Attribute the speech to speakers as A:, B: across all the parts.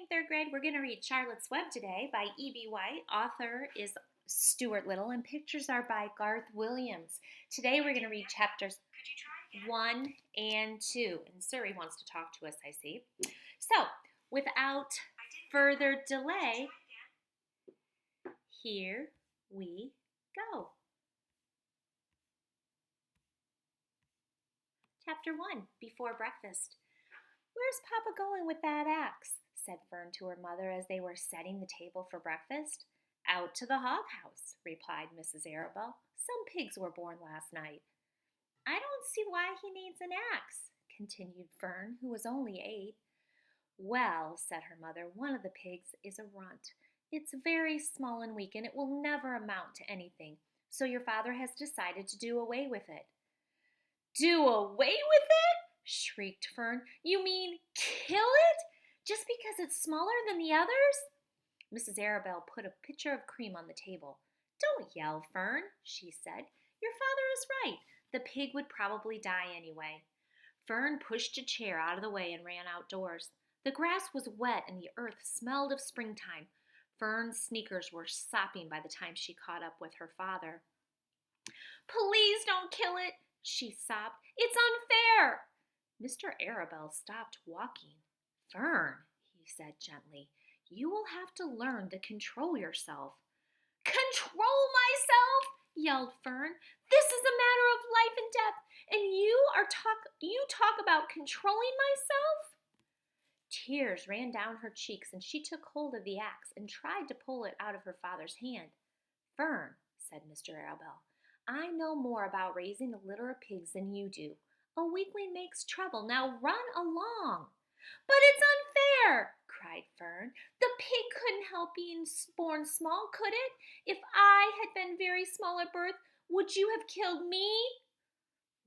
A: in third grade. We're going to read Charlotte's Web today by E.B. White. Author is Stuart Little, and pictures are by Garth Williams. Today we're going to read chapters 1 and 2. And Suri wants to talk to us, I see. So, without further delay, here we go. Chapter 1, Before Breakfast. "Where's Papa going with that axe?" said Fern to her mother as they were setting the table for breakfast. "Out to the hog house," replied Mrs. Arabelle. "Some pigs were born last night." "I don't see why he needs an axe," continued Fern, who was only 8. "Well," said her mother, "one of the pigs is a runt. It's very small and weak, and it will never amount to anything. So your father has decided to do away with it." "Do away with it?" shrieked Fern. "You mean kill it? Just because it's smaller than the others?" Mrs. Arabelle put a pitcher of cream on the table. "Don't yell, Fern," she said. "Your father is right. The pig would probably die anyway." Fern pushed a chair out of the way and ran outdoors. The grass was wet and the earth smelled of springtime. Fern's sneakers were sopping by the time she caught up with her father. "Please don't kill it," she sobbed. "It's unfair." Mr. Arabelle stopped walking. "Fern," he said gently, "you will have to learn to control yourself." "Control myself?" yelled Fern. "This is a matter of life and death, and you talk about controlling myself?" Tears ran down her cheeks, and she took hold of the axe and tried to pull it out of her father's hand. "Fern," said Mr. Arabelle, "I know more about raising a litter of pigs than you do. A weakling makes trouble. Now run along." "But it's unfair," cried Fern. "The pig couldn't help being born small, could it? If I had been very small at birth, would you have killed me?"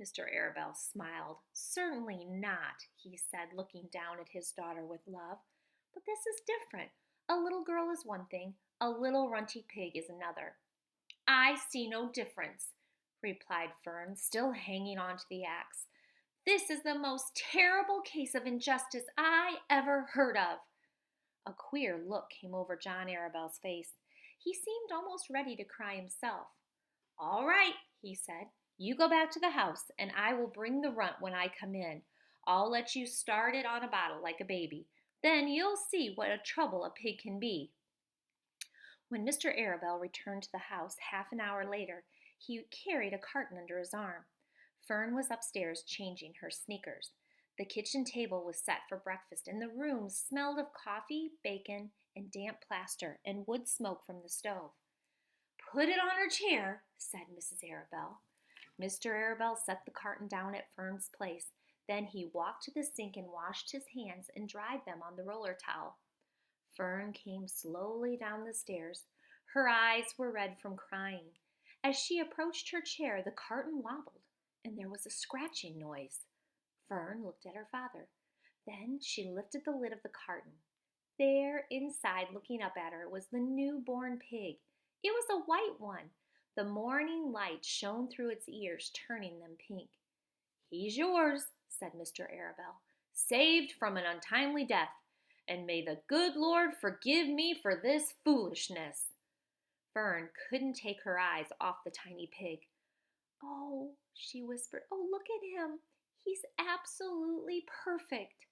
A: Mr. Arabelle smiled. "Certainly not," he said, looking down at his daughter with love. "But this is different. A little girl is one thing, a little runty pig is another." "I see no difference," replied Fern, still hanging on to the axe. "This is the most terrible case of injustice I ever heard of." A queer look came over John Arabelle's face. He seemed almost ready to cry himself. "All right," he said. "You go back to the house, and I will bring the runt when I come in. I'll let you start it on a bottle like a baby. Then you'll see what a trouble a pig can be." When Mr. Arabelle returned to the house half an hour later, he carried a carton under his arm. Fern was upstairs changing her sneakers. The kitchen table was set for breakfast, and the room smelled of coffee, bacon, and damp plaster, and wood smoke from the stove. "Put it on her chair," said Mrs. Arabelle. Mr. Arabelle set the carton down at Fern's place. Then he walked to the sink and washed his hands and dried them on the roller towel. Fern came slowly down the stairs. Her eyes were red from crying. As she approached her chair, the carton wobbled, and there was a scratching noise. Fern looked at her father. Then she lifted the lid of the carton. There, inside, looking up at her, was the newborn pig. It was a white one. The morning light shone through its ears, turning them pink. "He's yours," said Mr. Arabelle, "saved from an untimely death. And may the good Lord forgive me for this foolishness." Fern couldn't take her eyes off the tiny pig. "Oh," she whispered, "oh, look at him. He's absolutely perfect."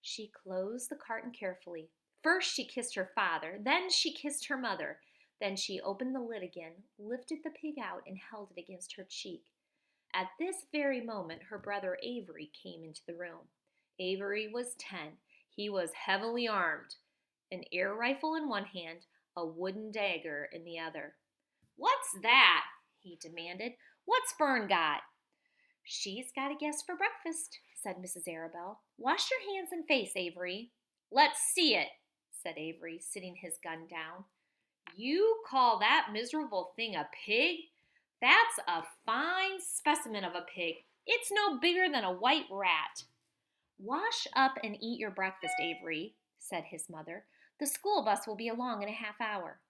A: She closed the carton carefully. First she kissed her father, then she kissed her mother. Then she opened the lid again, lifted the pig out, and held it against her cheek. At this very moment her brother Avery came into the room. Avery was 10. He was heavily armed, an air rifle in one hand, a wooden dagger in the other. "What's that?" he demanded. "What's Fern got?" "She's got a guest for breakfast," said Mrs. Arabelle. "Wash your hands and face, Avery." "Let's see it," said Avery, sitting his gun down. "You call that miserable thing a pig? That's a fine specimen of a pig. It's no bigger than a white rat." "Wash up and eat your breakfast, Avery," said his mother. "The school bus will be along in a half hour."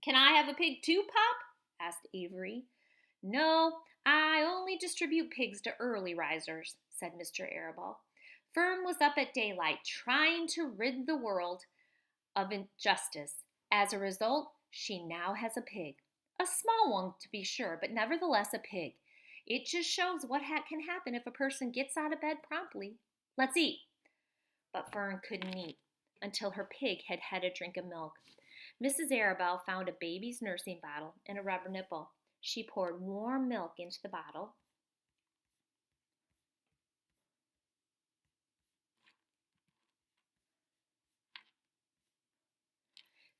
A: "Can I have a pig too, Pop?" asked Avery. "No, I only distribute pigs to early risers," said Mr. Arabelle. Fern was up at daylight trying to rid the world of injustice. As a result, she now has a pig. A small one, to be sure, but nevertheless a pig. It just shows what can happen if a person gets out of bed promptly. Let's eat. But Fern couldn't eat until her pig had had a drink of milk. Mrs. Arabelle found a baby's nursing bottle and a rubber nipple. She poured warm milk into the bottle,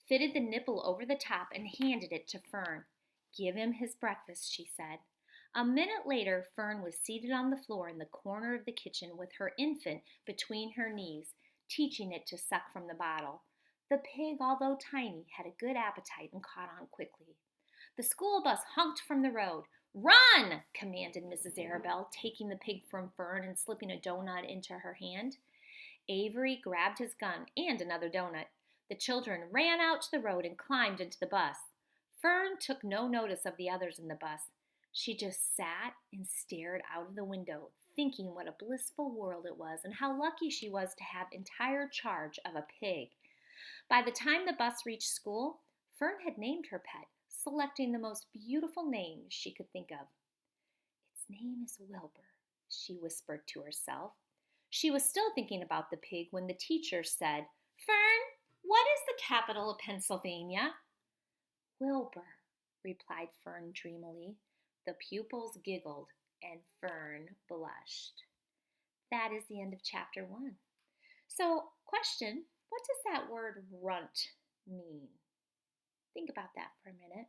A: fitted the nipple over the top, and handed it to Fern. "Give him his breakfast," she said. A minute later, Fern was seated on the floor in the corner of the kitchen with her infant between her knees, teaching it to suck from the bottle. The pig, although tiny, had a good appetite and caught on quickly. The school bus honked from the road. "Run!" commanded Mrs. Arabelle, taking the pig from Fern and slipping a donut into her hand. Avery grabbed his gun and another donut. The children ran out to the road and climbed into the bus. Fern took no notice of the others in the bus. She just sat and stared out of the window, thinking what a blissful world it was and how lucky she was to have entire charge of a pig. By the time the bus reached school, Fern had named her pet, selecting the most beautiful name she could think of. "Its name is Wilbur," she whispered to herself. She was still thinking about the pig when the teacher said, "Fern, what is the capital of Pennsylvania?" "Wilbur," replied Fern dreamily. The pupils giggled, and Fern blushed. That is the end of chapter 1. So, question, what does that word runt mean? Think about that for a minute.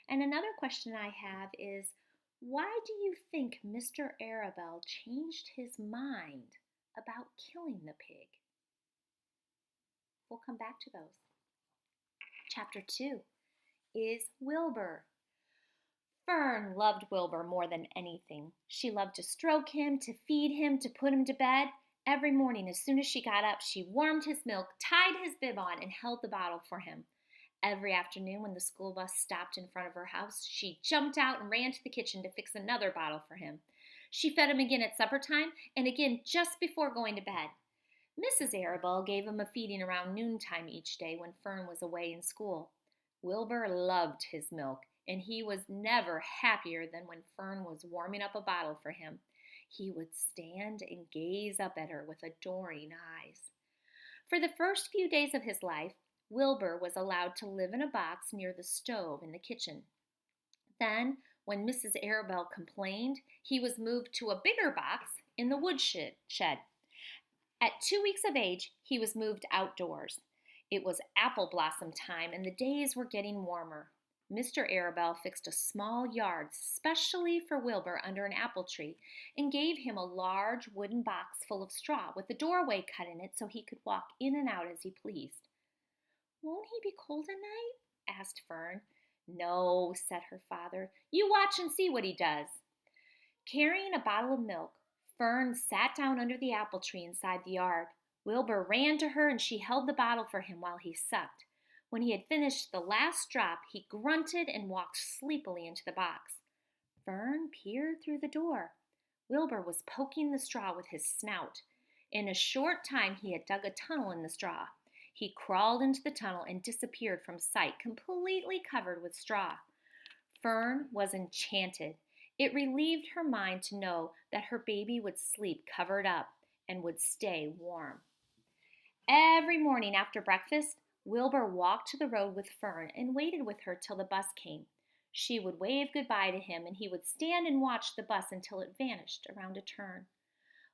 A: And another question I have is, why do you think Mr. Arabelle changed his mind about killing the pig? We'll come back to those. Chapter 2 is Wilbur. Fern loved Wilbur more than anything. She loved to stroke him, to feed him, to put him to bed. Every morning, as soon as she got up, she warmed his milk, tied his bib on, and held the bottle for him. Every afternoon, when the school bus stopped in front of her house, she jumped out and ran to the kitchen to fix another bottle for him. She fed him again at supper time and again just before going to bed. Mrs. Arabelle gave him a feeding around noontime each day when Fern was away in school. Wilbur loved his milk, and he was never happier than when Fern was warming up a bottle for him. He would stand and gaze up at her with adoring eyes. For the first few days of his life, Wilbur was allowed to live in a box near the stove in the kitchen. Then, when Mrs. Arabelle complained, he was moved to a bigger box in the woodshed. At 2 weeks of age, he was moved outdoors. It was apple blossom time, and the days were getting warmer. Mr. Arabelle fixed a small yard specially for Wilbur under an apple tree and gave him a large wooden box full of straw with a doorway cut in it so he could walk in and out as he pleased. "Won't he be cold at night?" asked Fern. "No," said her father. "You watch and see what he does." Carrying a bottle of milk, Fern sat down under the apple tree inside the yard. Wilbur ran to her and she held the bottle for him while he sucked. When he had finished the last drop, he grunted and walked sleepily into the box. Fern peered through the door. Wilbur was poking the straw with his snout. In a short time, he had dug a tunnel in the straw. He crawled into the tunnel and disappeared from sight, completely covered with straw. Fern was enchanted. It relieved her mind to know that her baby would sleep covered up and would stay warm. Every morning after breakfast, Wilbur walked to the road with Fern and waited with her till the bus came. She would wave goodbye to him, and he would stand and watch the bus until it vanished around a turn.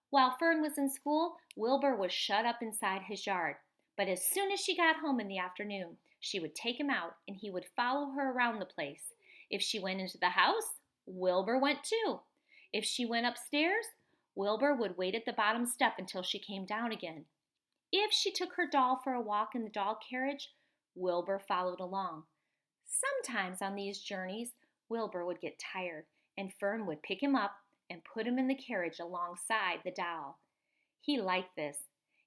A: While Fern was in school, Wilbur was shut up inside his yard. But as soon as she got home in the afternoon, she would take him out, and he would follow her around the place. If she went into the house, Wilbur went too. If she went upstairs, Wilbur would wait at the bottom step until she came down again. If she took her doll for a walk in the doll carriage, Wilbur followed along. Sometimes on these journeys, Wilbur would get tired, and Fern would pick him up and put him in the carriage alongside the doll. He liked this,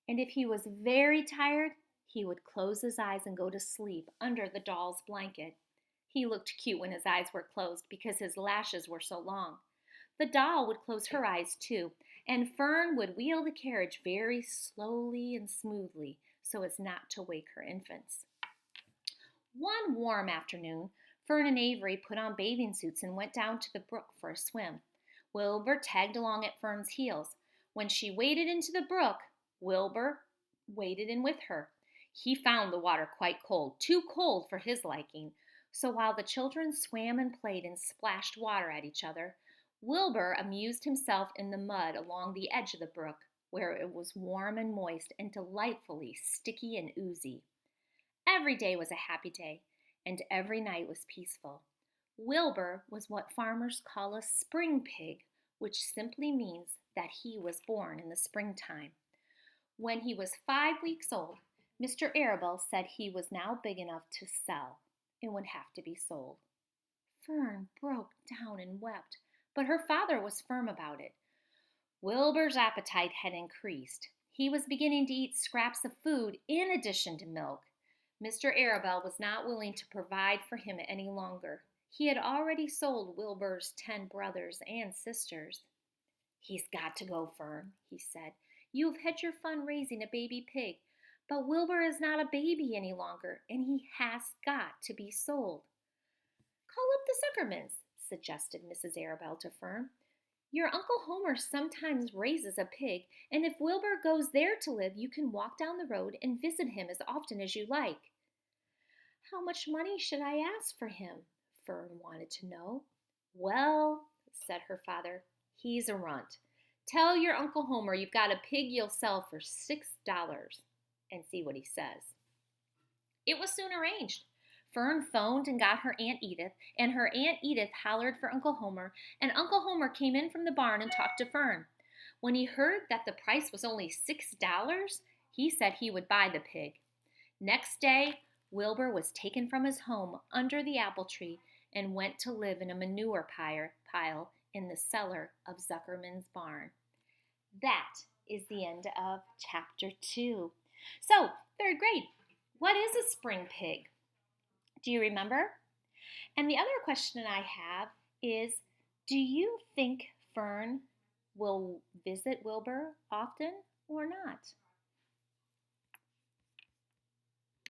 A: and if he was very tired, he would close his eyes and go to sleep under the doll's blanket. He looked cute when his eyes were closed because his lashes were so long. The doll would close her eyes too, and Fern would wheel the carriage very slowly and smoothly so as not to wake her infants. One warm afternoon, Fern and Avery put on bathing suits and went down to the brook for a swim. Wilbur tagged along at Fern's heels. When she waded into the brook, Wilbur waded in with her. He found the water quite cold, too cold for his liking. So while the children swam and played and splashed water at each other, Wilbur amused himself in the mud along the edge of the brook, where it was warm and moist and delightfully sticky and oozy. Every day was a happy day, and every night was peaceful. Wilbur was what farmers call a spring pig, which simply means that he was born in the springtime. When he was 5 weeks old, Mr. Arable said he was now big enough to sell and would have to be sold. Fern broke down and wept, but her father was firm about it. Wilbur's appetite had increased. He was beginning to eat scraps of food in addition to milk. Mr. Arable was not willing to provide for him any longer. He had already sold Wilbur's 10 brothers and sisters. "He's got to go, Fern," he said. "You've had your fun raising a baby pig, but Wilbur is not a baby any longer, and he has got to be sold." "Call up the Zuckermans," suggested Mrs. Arable to Fern. "Your Uncle Homer sometimes raises a pig, and if Wilbur goes there to live, you can walk down the road and visit him as often as you like." "How much money should I ask for him?" Fern wanted to know. "Well," said her father, "he's a runt. Tell your Uncle Homer you've got a pig you'll sell for $6 and see what he says." It was soon arranged. Fern phoned and got her Aunt Edith, and her Aunt Edith hollered for Uncle Homer, and Uncle Homer came in from the barn and talked to Fern. When he heard that the price was only $6, he said he would buy the pig. Next day, Wilbur was taken from his home under the apple tree and went to live in a manure pile in the cellar of Zuckerman's barn. That is the end of chapter 2. So, third grade, what is a spring pig? Do you remember? And the other question I have is, do you think Fern will visit Wilbur often or not?